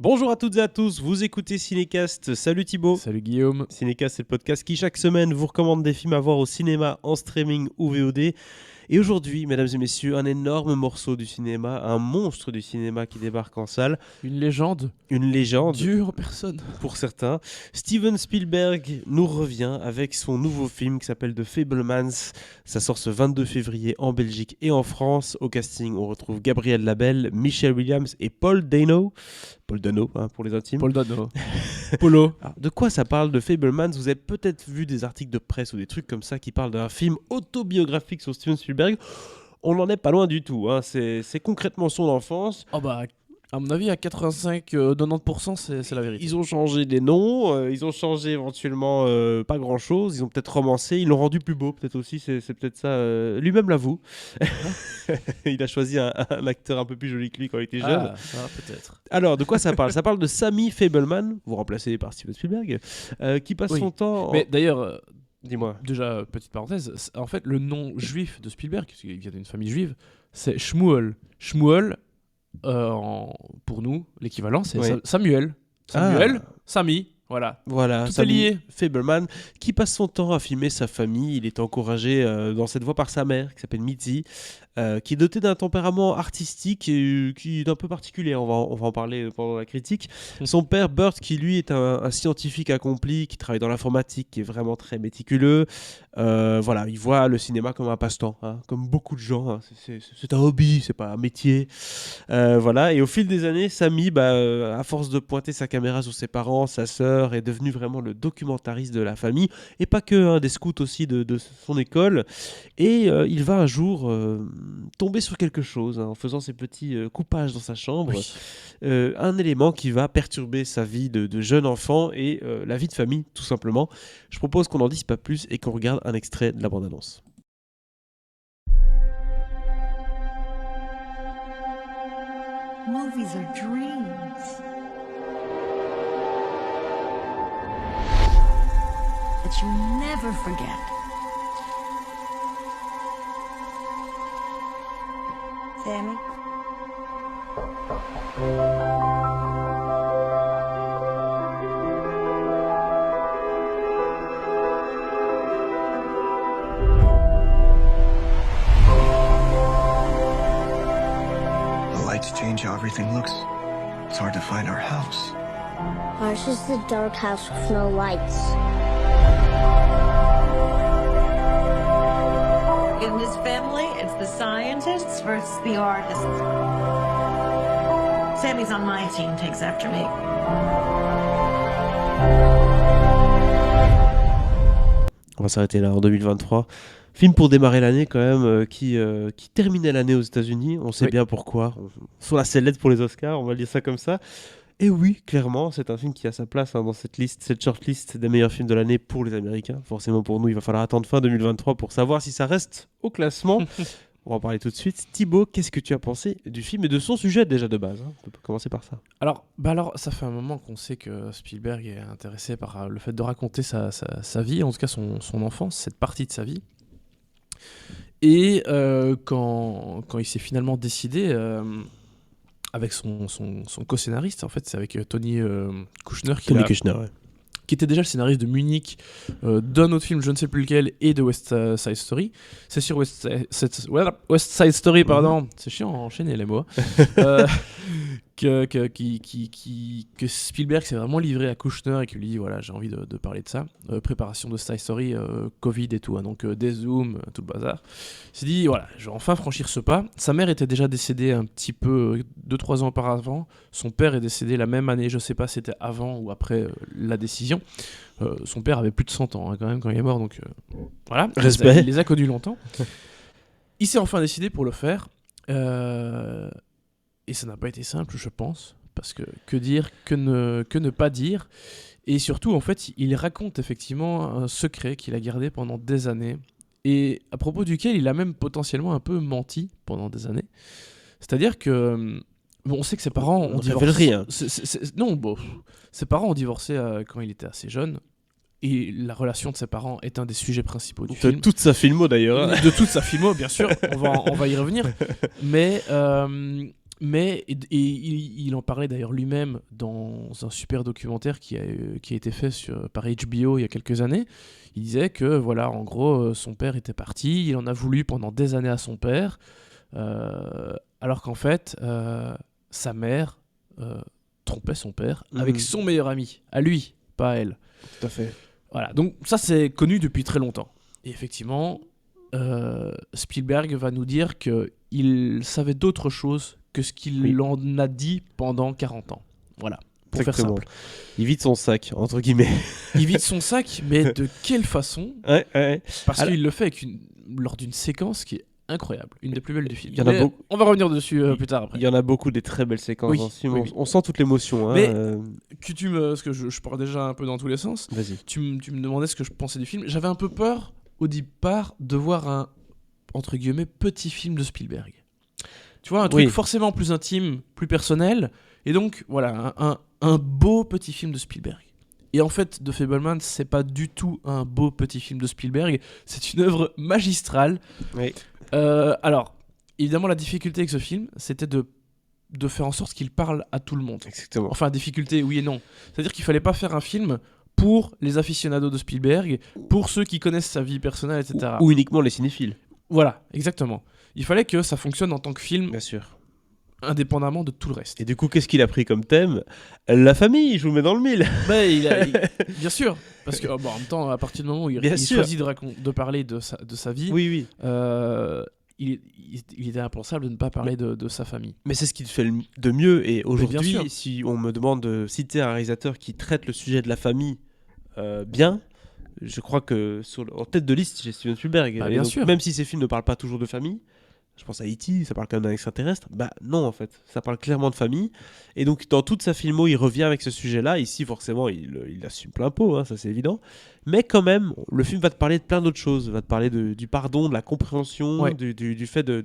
Bonjour à toutes et à tous, vous écoutez Cinécast. Salut Thibaut. Salut Guillaume. Cinécast, c'est le podcast qui chaque semaine vous recommande des films à voir au cinéma, en streaming ou VOD. Et aujourd'hui, mesdames et messieurs, un énorme morceau du cinéma, un monstre du cinéma qui débarque en salle. Une légende. Une légende. Dieu en personne. Pour certains. Steven Spielberg nous revient avec son nouveau film qui s'appelle The Fabelmans. Ça sort ce 22 février en Belgique et en France. Au casting, on retrouve Gabriel Labelle, Michelle Williams et Paul Dano. Paul Dano, pour les intimes. Paul Dano. Polo. Alors, de quoi ça parle de Fabelmans? Vous avez peut-être vu des articles de presse ou des trucs comme ça qui parlent d'un film autobiographique sur Steven Spielberg. On n'en est pas loin du tout. C'est concrètement son enfance. Oh bah, à mon avis, à 85-90%, c'est la vérité. Ils ont changé des noms, ils ont changé éventuellement pas grand-chose. Ils ont peut-être romancé, ils l'ont rendu plus beau peut-être aussi. C'est peut-être ça. Lui-même l'avoue. Il a choisi un acteur un peu plus joli que lui quand il était jeune. Ah, ça, peut-être. Alors, de quoi ça parle? Ça parle de Sammy Fabelman, vous remplacez par Steven Spielberg, qui passe son temps... Mais d'ailleurs, dis-moi. Déjà, petite parenthèse, en fait, le nom juif de Spielberg, parce qu'il vient d'une famille juive, c'est Shmuel. Shmuel, pour nous, l'équivalent, c'est Samuel. Samuel, Samy, voilà. Voilà, tout est lié. Fabelman, qui passe son temps à filmer sa famille. Il est encouragé dans cette voie par sa mère, qui s'appelle Mitzi, qui est dotée d'un tempérament artistique et qui est un peu particulier. On va en parler pendant la critique. Son père, Burt, qui lui est un scientifique accompli, qui travaille dans l'informatique, qui est vraiment très méticuleux. Voilà, il voit le cinéma comme un passe-temps, comme beaucoup de gens. C'est un hobby, c'est pas un métier. Voilà, et au fil des années, Sammy, à force de pointer sa caméra sur ses parents, sa sœur, est devenu vraiment le documentariste de la famille, et pas que, des scouts aussi de son école. Et il va un jour tomber sur quelque chose en faisant ses petits coupages dans sa chambre. Oui. Un élément qui va perturber sa vie de jeune enfant et la vie de famille, tout simplement. Je propose qu'on n'en dise pas plus et qu'on regarde un extrait de la bande-annonce. Movies are dreams. That you never forget. Sammy? The lights change how everything looks. It's hard to find our house. Ours is the dark house with no lights. In this family, it's the scientists versus the artists. Sammy's on my team, takes after me. On va s'arrêter là en 2023. Film pour démarrer l'année quand même, qui terminait l'année aux États-Unis. On sait bien pourquoi. Sur la sellette pour les Oscars, on va dire ça comme ça. Et oui, clairement, c'est un film qui a sa place dans cette liste, cette shortlist des meilleurs films de l'année pour les Américains. Forcément pour nous, il va falloir attendre fin 2023 pour savoir si ça reste au classement. On va en parler tout de suite. Thibaut, qu'est-ce que tu as pensé du film et de son sujet déjà de base? On peut commencer par ça. Alors, ça fait un moment qu'on sait que Spielberg est intéressé par le fait de raconter sa vie, en tout cas son enfance, cette partie de sa vie. Et quand il s'est finalement décidé... avec son co-scénariste, en fait, c'est avec Tony Kushner, qui était déjà le scénariste de Munich, d'un autre film, je ne sais plus lequel, et de West Side Story. C'est sur West Side Story, pardon. C'est chiant à enchaîner les mots. Que Spielberg s'est vraiment livré à Kushner et qui lui dit voilà, j'ai envie de parler de ça. Préparation de Side Story, Covid et tout, donc des zooms, tout le bazar. Il s'est dit voilà, je vais enfin franchir ce pas. Sa mère était déjà décédée un petit peu 2-3 ans auparavant. Son père est décédé la même année, je sais pas si c'était avant ou après la décision. Son père avait plus de 100 ans quand même quand il est mort, donc voilà. Respect. Il les a connus longtemps. Il s'est enfin décidé pour le faire. Et ça n'a pas été simple, je pense, parce que dire, que ne pas dire. Et surtout, en fait, il raconte effectivement un secret qu'il a gardé pendant des années, et à propos duquel il a même potentiellement un peu menti pendant des années. C'est-à-dire que, on sait que ses parents ont divorcé. Rien. Ses parents ont divorcé quand il était assez jeune. Et la relation de ses parents est un des sujets principaux du film. De toute sa filmo d'ailleurs. De toute sa filmo, bien sûr, on va y revenir. Mais Mais il en parlait d'ailleurs lui-même dans un super documentaire qui a été fait par HBO il y a quelques années. Il disait que voilà, en gros, son père était parti, il en a voulu pendant des années à son père, alors qu'en fait, sa mère trompait son père avec son meilleur ami, à lui, pas à elle. Tout à fait. Voilà, donc ça c'est connu depuis très longtemps. Et effectivement, Spielberg va nous dire qu'il savait d'autres choses que ce qu'il en a dit pendant 40 ans. Voilà, pour Exactement. faire simple. Il vide son sac, entre guillemets. Il vide son sac, mais de quelle façon ? Ouais. Parce Alors- qu'il le fait lors d'une séquence qui est incroyable, une des plus belles du film. Il y en a Mais beaucoup. On va revenir dessus plus tard après. Il y en a beaucoup des très belles séquences Oui, dans ce film. oui, oui. On sent toute l'émotion. Hein, Mais- Parce que je pars déjà un peu dans tous les sens. Vas-y. Tu me demandais ce que je pensais du film. J'avais un peu peur au départ de voir un, entre guillemets, petit film de Spielberg. Tu vois, un truc Oui. forcément plus intime, plus personnel. Et donc, voilà, un beau petit film de Spielberg. Et en fait, The Fabelmans, c'est pas du tout un beau petit film de Spielberg. C'est une œuvre magistrale. Oui. Alors, évidemment, la difficulté avec ce film, c'était de faire en sorte qu'il parle à tout le monde. Exactement. Enfin, difficulté, oui et non. C'est-à-dire qu'il fallait pas faire un film pour les aficionados de Spielberg, pour ceux qui connaissent sa vie personnelle, etc. Ou uniquement les cinéphiles. Voilà, exactement. Il fallait que ça fonctionne en tant que film, Bien sûr. indépendamment de tout le reste. Et du coup, qu'est-ce qu'il a pris comme thème ? La famille, je vous mets dans le mille. Mais bien sûr, parce que en même temps, à partir du moment où il Bien sûr. choisit de parler de sa vie, Oui. il était impensable de ne pas parler de sa famille. Mais c'est ce qu'il fait de mieux. Et bien aujourd'hui, sûr. si on me demande de citer un réalisateur qui traite le sujet de la famille bien, je crois que en tête de liste, j'ai Steven Spielberg. Bah, Et bien donc, sûr. même si ces films ne parlent pas toujours de famille, je pense à E.T., ça parle quand même d'un extraterrestre. Bah non, en fait, ça parle clairement de famille. Et donc, dans toute sa filmo, il revient avec ce sujet-là. Ici, forcément, il assume plein pot, hein, ça c'est évident. Mais quand même, le film va te parler de plein d'autres choses. Va te parler du pardon, de la compréhension, Ouais. du fait de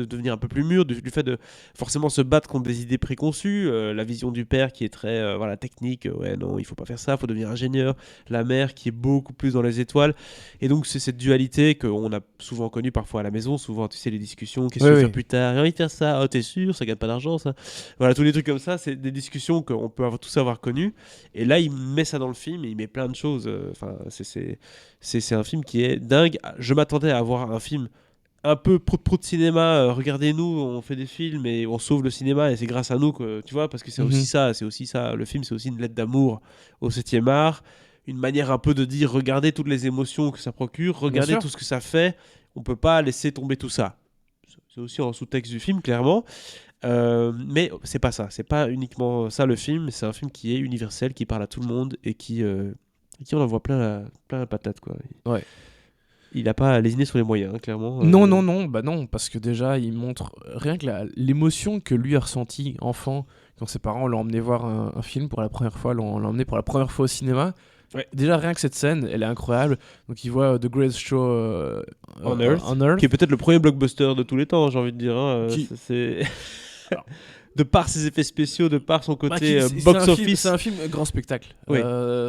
devenir un peu plus mûr, du fait de forcément se battre contre des idées préconçues. La vision du père qui est très voilà, technique. Ouais, non, il faut pas faire ça, il faut devenir ingénieur. La mère qui est beaucoup plus dans les étoiles. Et donc, c'est cette dualité qu'on a souvent connue parfois à la maison. Souvent, tu sais, les discussions, qu'est-ce que tu veux faire plus tard ? J'ai envie de faire ça, oh, t'es sûr, ça gagne pas d'argent, ça. Voilà, tous les trucs comme ça, c'est des discussions qu'on peut tous avoir connues. Et là, il met ça dans le film et il met plein de choses. Enfin, c'est un film qui est dingue. Je m'attendais à avoir un film un peu pro de cinéma. Regardez-nous, on fait des films et on sauve le cinéma et c'est grâce à nous que tu vois, parce que c'est aussi ça. Le film, c'est aussi une lettre d'amour au 7e art, une manière un peu de dire regardez toutes les émotions que ça procure, regardez sûr. tout ce que ça fait. On peut pas laisser tomber tout ça. C'est aussi en sous-texte du film, clairement. Mais c'est pas ça. C'est pas uniquement ça le film. C'est un film qui est universel, qui parle à tout le monde et qui on en voit plein la patate, quoi. Ouais. Il a pas lésiné sur les moyens, hein, clairement. Non, parce que déjà, il montre rien que l'émotion que lui a ressentie enfant quand ses parents l'ont emmené voir un film pour la première fois, l'ont emmené pour la première fois au cinéma. Ouais. Déjà, rien que cette scène, elle est incroyable. Donc, il voit The Greatest Show On Earth. Qui est peut-être le premier blockbuster de tous les temps, j'ai envie de dire. Hein. C'est Alors- de par ses effets spéciaux, de par son côté c'est box un film- office. C'est un film grand spectacle, Oui.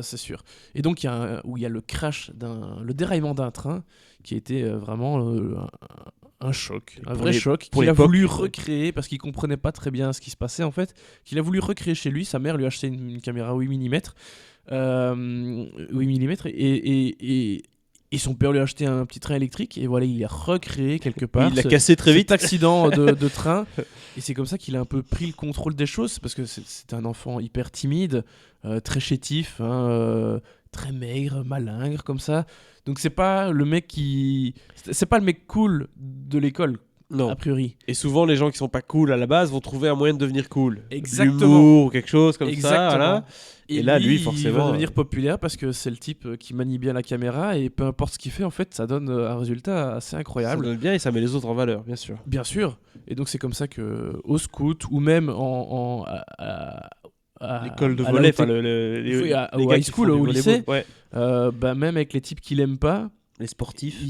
c'est sûr. Et donc, où il y a le crash, le déraillement d'un train qui a été vraiment un choc, un vrai choc, pour qu'il a l'époque. voulu recréer parce qu'il comprenait pas très bien ce qui se passait en fait, qu'il a voulu recréer chez lui. Sa mère lui a acheté une caméra 8 mm, 8 mm et son père lui a acheté un petit train électrique et voilà, il a recréé quelque part Il l'a cassé très vite. cet accident de train. Et c'est comme ça qu'il a un peu pris le contrôle des choses, parce que c'est un enfant hyper timide, très chétif, hein, très maigre, malingre, comme ça. Donc c'est pas le mec c'est pas le mec cool de l'école, Non. a priori. Et souvent, les gens qui sont pas cool à la base vont trouver un moyen de devenir cool. Exactement. L'humour ou quelque chose comme Exactement. ça. Voilà. Et là, lui, forcément, il va devenir populaire parce que c'est le type qui manie bien la caméra et peu importe ce qu'il fait, en fait, ça donne un résultat assez Ça incroyable. donne bien et ça met les autres en valeur, bien sûr. Bien sûr. Et donc c'est comme ça que au scout ou même à L'école de à la volley, haute- enfin oui, au gars high qui school, font du au volleyball. lycée. Ouais. Même avec les types qu'il aime pas, Les sportifs.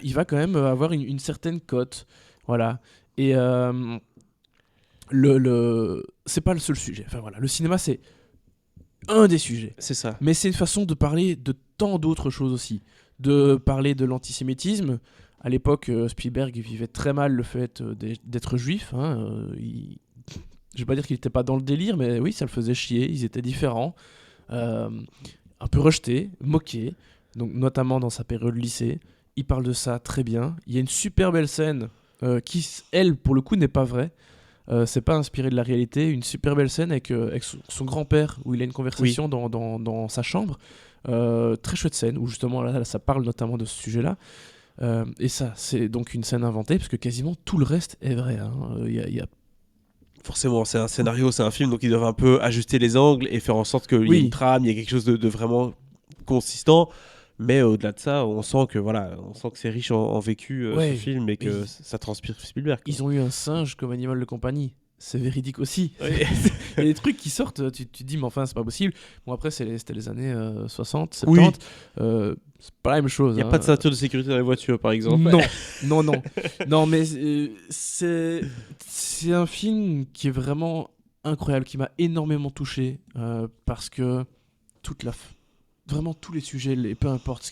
il va quand même avoir une certaine cote. Voilà. Et c'est pas le seul sujet. Enfin voilà, le cinéma c'est un des sujets. C'est ça. Mais c'est une façon de parler de tant d'autres choses aussi. De parler de l'antisémitisme. À l'époque, Spielberg vivait très mal le fait d'être juif. Hein. Je vais pas dire qu'il était pas dans le délire, mais oui, ça le faisait chier. Ils étaient différents, euh, un peu rejetés, moqués, donc notamment dans sa période lycée. Il parle de ça très bien. Il y a une super belle scène qui, elle, pour le coup, n'est pas vraie. C'est pas inspiré de la réalité. Une super belle scène avec son grand-père où il a une conversation dans sa chambre. Très chouette scène où justement là, ça parle notamment de ce sujet-là. Et ça, c'est donc une scène inventée parce que quasiment tout le reste est vrai. Il y a Forcément, c'est un scénario, c'est un film, donc ils doivent un peu ajuster les angles et faire en sorte qu'il y ait Oui. une trame, il y a quelque chose de vraiment consistant. Mais au-delà de ça, on sent que c'est riche en vécu Ouais. ce film et que Oui. ça transpire Spielberg. quoi. Ils ont eu un singe comme animal de compagnie. C'est véridique aussi. Ouais. Il y a des trucs qui sortent, tu te dis, mais enfin, c'est pas possible. Bon, après, c'était les années 60, 70. Oui. C'est pas la même chose. Il n'y a pas de ceinture de sécurité dans les voitures, par exemple. Non. Non, mais c'est un film qui est vraiment incroyable, qui m'a énormément touché parce que vraiment tous les sujets, peu importe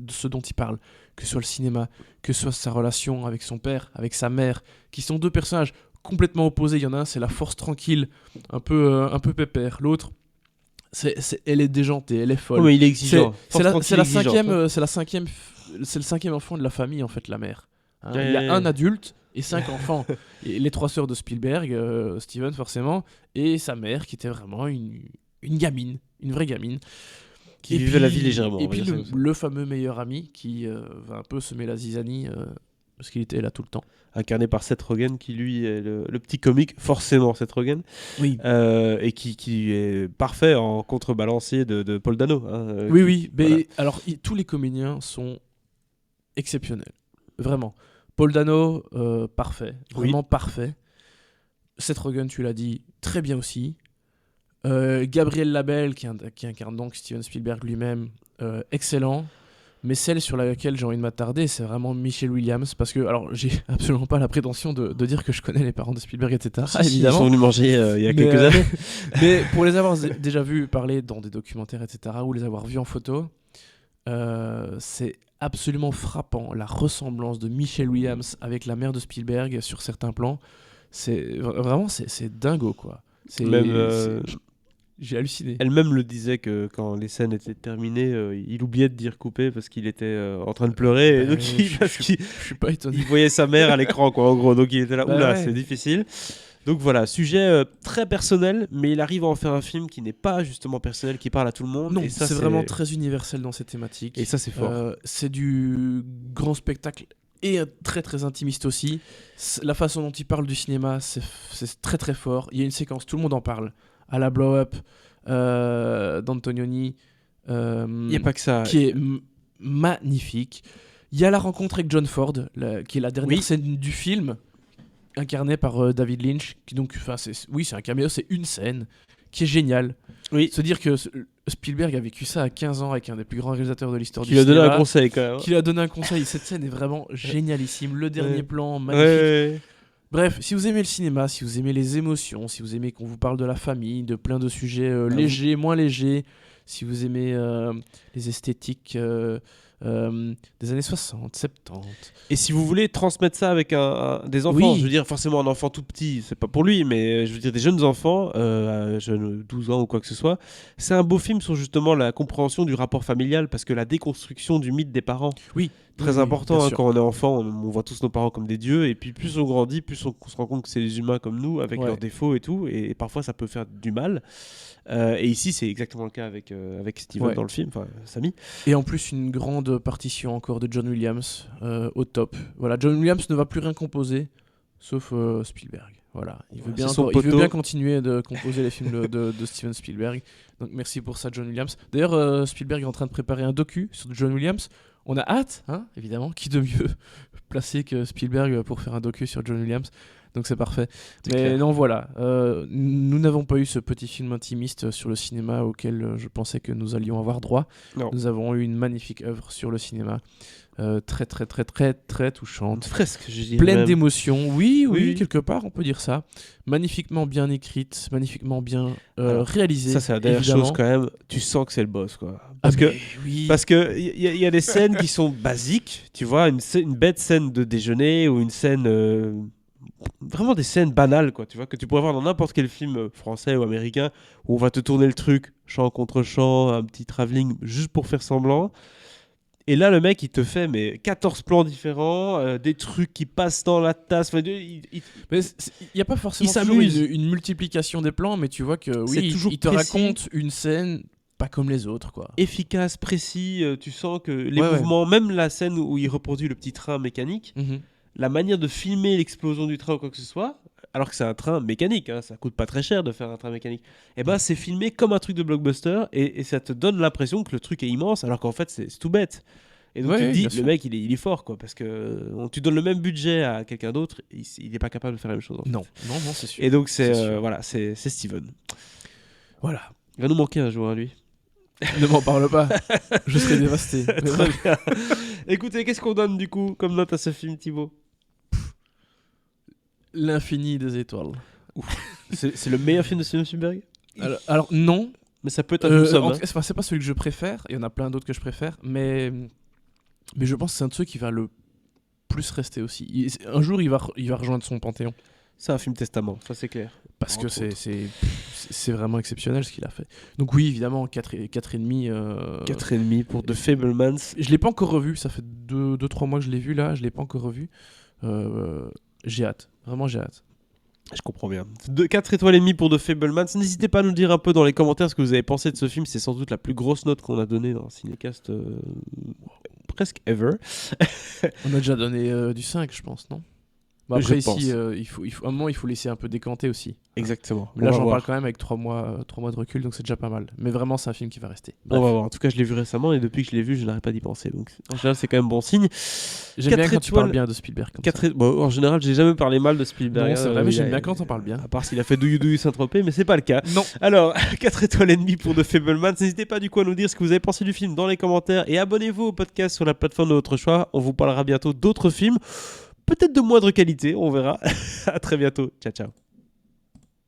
ce dont il parle, que ce soit le cinéma, que ce soit sa relation avec son père, avec sa mère, qui sont deux personnages complètement opposés. Il y en a un, c'est la force tranquille, un peu pépère. L'autre, elle est déjantée, elle est folle. Oh, mais il est exigeant. C'est le hein. cinquième enfant de la famille, en fait, la mère. Hein, Ouais. il y a un adulte et 5 enfants. Et les 3 sœurs de Spielberg, Steven forcément, et sa mère qui était vraiment une gamine, une vraie gamine. Qui vivait la vie légèrement. Et on va puis dire ça comme ça. le fameux meilleur ami qui va un peu semer la zizanie parce qu'il était là tout le temps. Incarné par Seth Rogen, qui lui est le petit comique, forcément Seth Rogen, Oui. et qui est parfait en contrebalancier de Paul Dano. hein, Oui, mais voilà. alors tous les comédiens sont exceptionnels, vraiment. Paul Dano, parfait, vraiment parfait. Seth Rogen, tu l'as dit, très bien aussi. Gabriel Labelle, qui incarne donc Steven Spielberg lui-même, excellent. Mais celle sur laquelle j'ai envie de m'attarder, c'est vraiment Michelle Williams, parce que, alors, j'ai absolument pas la prétention de dire que je connais les parents de Spielberg, etc. Si, ils évidemment. sont venus manger il y a Mais, quelques années. Mais pour les avoir déjà vus parler dans des documentaires, etc., ou les avoir vus en photo, c'est absolument frappant la ressemblance de Michelle Williams avec la mère de Spielberg sur certains plans. Vraiment, c'est dingo, quoi. J'ai halluciné. Elle-même le disait que quand les scènes étaient terminées, il oubliait de dire couper parce qu'il était en train de pleurer. Et donc Je suis pas étonné. il voyait sa mère à l'écran, quoi, en gros. Donc il était là, Bah oula, ouais. c'est difficile. Donc voilà, sujet très personnel, mais il arrive à en faire un film qui n'est pas justement personnel, qui parle à tout le monde. Non, et ça, c'est vraiment très universel dans ses thématiques. Et ça, c'est fort. C'est du grand spectacle et très très intimiste aussi. La façon dont il parle du cinéma, c'est très très fort. Il y a une séquence, tout le monde en parle, à la blow-up d'Antonioni, Il n'y a pas que ça. qui est magnifique. Il y a la rencontre avec John Ford, qui est la dernière Oui. scène du film, incarnée par David Lynch, qui donc, c'est un caméo, c'est une scène qui est géniale. Oui. Se dire que Spielberg a vécu ça à 15 ans avec un des plus grands réalisateurs de l'histoire du Qui lui a donné cinéma. un conseil quand même. Qui lui a donné un conseil. Cette scène est vraiment génialissime. Le dernier Ouais. plan, magnifique. Ouais. Bref, si vous aimez le cinéma, si vous aimez les émotions, si vous aimez qu'on vous parle de la famille, de plein de sujets légers, moins légers, si vous aimez les esthétiques des années 60, 70. Et si vous voulez transmettre ça avec des enfants, Oui. je veux dire forcément un enfant tout petit, c'est pas pour lui, mais je veux dire des jeunes enfants, jeunes 12 ans ou quoi que ce soit, c'est un beau film sur justement la compréhension du rapport familial, parce que la déconstruction du mythe des parents, Oui, très oui, important bien hein, sûr. quand on est enfant, on voit tous nos parents comme des dieux, et puis plus on grandit, plus on se rend compte que c'est des humains comme nous, avec Ouais. leurs défauts et tout, et parfois ça peut faire du mal. Et ici c'est exactement le cas avec Steven Ouais. dans le film, enfin Samy. Et en plus, une grande partition encore de John Williams au top. Voilà, John Williams ne va plus rien composer, sauf Spielberg. Voilà, il veut, C'est son il veut poteau. bien continuer de composer les films de Steven Spielberg. Donc merci pour ça, John Williams. D'ailleurs, Spielberg est en train de préparer un docu sur John Williams. On a hâte, hein, évidemment. Qui de mieux placé que Spielberg pour faire un docu sur John Williams. Donc c'est parfait. C'est Mais clair. non, voilà. Nous n'avons pas eu ce petit film intimiste sur le cinéma auquel je pensais que nous allions avoir droit. Non. Nous avons eu une magnifique œuvre sur le cinéma. Très, très, très, très, très touchante. Fresque, je dirais Pleine même. d'émotions. Oui, Oui. quelque part, on peut dire ça. Magnifiquement bien écrite, magnifiquement bien Alors, réalisée. Ça, c'est la dernière évidemment. chose quand même. Tu sens que c'est le boss, quoi. Ah, Parce que mais oui. parce que y a des scènes qui sont basiques, tu vois, une bête scène de déjeuner ou une scène vraiment des scènes banales, quoi, tu vois, que tu pourrais voir dans n'importe quel film français ou américain, où on va te tourner le truc, chant contre chant, un petit travelling, juste pour faire semblant. Et là, le mec, il te fait 14 plans différents, des trucs qui passent dans la tasse. Enfin, Mais il n'y a pas forcément Il toujours s'amuse. une multiplication des plans, mais tu vois que C'est oui, toujours il te précis. raconte une scène pas comme les autres, quoi. efficace, précis. Tu sens que les Ouais, ouais. mouvements, même la scène où il reproduit le petit train mécanique, Mhm. la manière de filmer l'explosion du train ou quoi que ce soit, alors que c'est un train mécanique, hein, ça coûte pas très cher de faire un train mécanique, et ben c'est filmé comme un truc de blockbuster et ça te donne l'impression que le truc est immense alors qu'en fait c'est tout bête. Et donc Ouais, tu te ouais, dis, bien le sûr. mec il est fort quoi, parce que tu donnes le même budget à quelqu'un d'autre, il est pas capable de faire la même chose. En fait. Non, c'est sûr. Et donc C'est sûr. voilà, c'est Steven. Voilà. Il va nous manquer un jour à lui. Ne m'en parle pas. Je serais dévasté. Mais Très bon. bien. Écoutez, qu'est-ce qu'on donne du coup comme note à ce film, Thibaut? L'infini des étoiles. C'est le meilleur film de Steven Spielberg? Alors, non. Mais ça peut être un film somme, En hein. tout cas, c'est pas celui que je préfère. Il y en a plein d'autres que je préfère, mais je pense que c'est un de ceux qui va le plus rester aussi. Un jour, il va rejoindre son panthéon C'est un film testament, ça c'est clair. parce que Entre autres. c'est vraiment exceptionnel ce qu'il a fait. Donc oui, évidemment, 4,5. 4,5 pour The Fablemans. Je l'ai pas encore revu. Ça fait 2-3 mois que je l'ai vu là. Je l'ai pas encore revu. J'ai hâte. Vraiment, j'ai hâte. Je comprends bien. 4 étoiles et demie pour The Fablemans. N'hésitez pas à nous dire un peu dans les commentaires ce que vous avez pensé de ce film. C'est sans doute la plus grosse note qu'on a donnée dans Cinécast presque ever. On a déjà donné du 5, je pense, non? Bah Je après, pense. ici, à un moment, il faut laisser un peu décanter aussi. Exactement. Mais là, On va j'en voir. parle quand même avec 3 mois de recul, donc c'est déjà pas mal. Mais vraiment, c'est un film qui va rester. On Bref. va voir. En tout cas, je l'ai vu récemment et depuis que je l'ai vu, je n'arrête pas d'y penser. Donc, en général, c'est quand même bon signe. J'aime bien 4 quand tu parles étoiles. bien de Spielberg comme 4 bon, en général, j'ai jamais parlé mal de Spielberg. Non, c'est hein. vrai, mais Il j'aime a- bien quand t'en parles bien. À part s'il a fait Do You Saint-Tropez, mais c'est pas le cas. Non. Alors, 4 étoiles et demie pour The Fablemans. N'hésitez pas du coup à nous dire ce que vous avez pensé du film dans les commentaires et abonnez-vous au podcast sur la plateforme de votre choix. On vous parlera bientôt d'autres films, peut-être de moindre qualité, on verra. À très bientôt. Ciao, ciao.